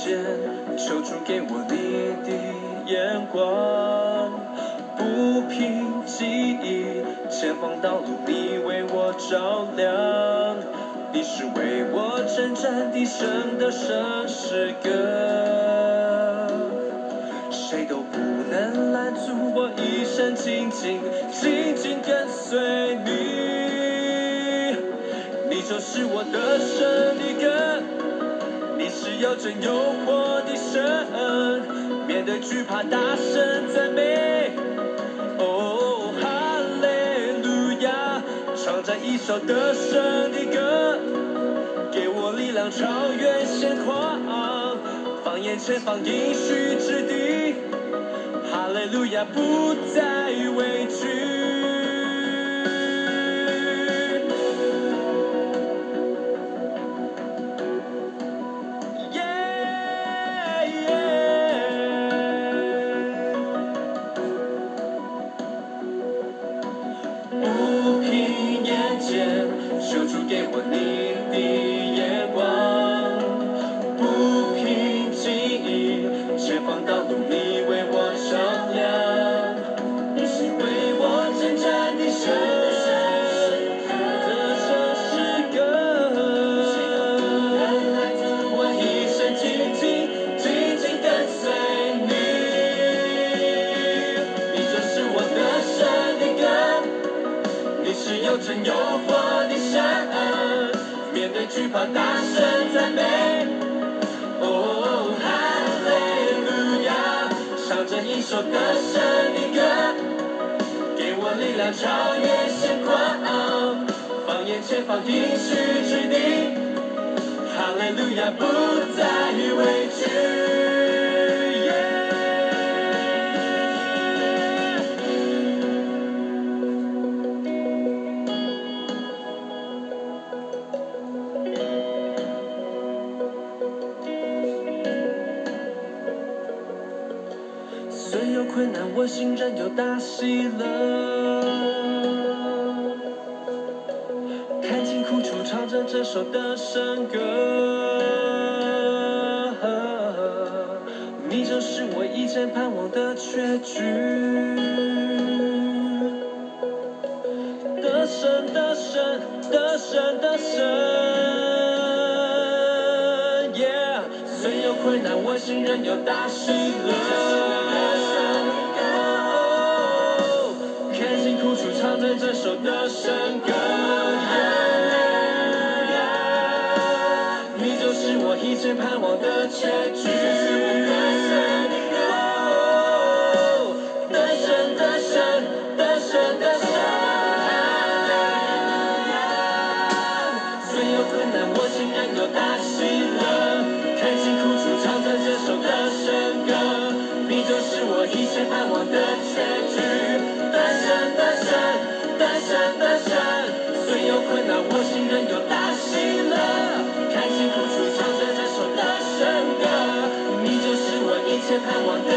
见，求主给我你的眼光，不凭记忆，前方道路你为我照亮，你是为我征战的神的圣诗歌，谁都不能拦阻我一生紧紧跟随你，你就是我的神的歌，你是有真有活的神，面对惧怕大声赞美，哦哈利路亚，唱着一首得胜的歌，给我力量超越现况，放眼前方应许之地，哈利路亚不再畏惧。不凭眼见，求主给我你的眼光，不凭记忆，前方道路你为我照亮，你是为我征战的神的圣诗歌，我一生紧紧跟随你，你就是我的神的歌，你是有真有活的神，面对惧怕大声赞美，哦哈利路亚，唱着一首得胜的歌，给我力量超越现况，放眼前方应许之地，哈利路亚不再畏惧。虽有困难，我心仍有大喜乐。看尽苦楚，唱着这首的圣歌。你就是我一直盼望的确据。得胜，得胜，得胜，得胜。Yeah， 虽有困难，我心仍有大喜乐。唱着这首的圣歌，你就是我一直盼望的结局。得胜，得胜，得胜，得胜。虽有困难，我心仍有大喜乐。看尽苦楚，唱着这首的圣歌，你就是我一直盼望的结局。得胜，得胜。得胜，得胜，虽有困难，我心仍有大喜乐。看尽苦楚，唱着这首的圣歌，你就是我一切盼望的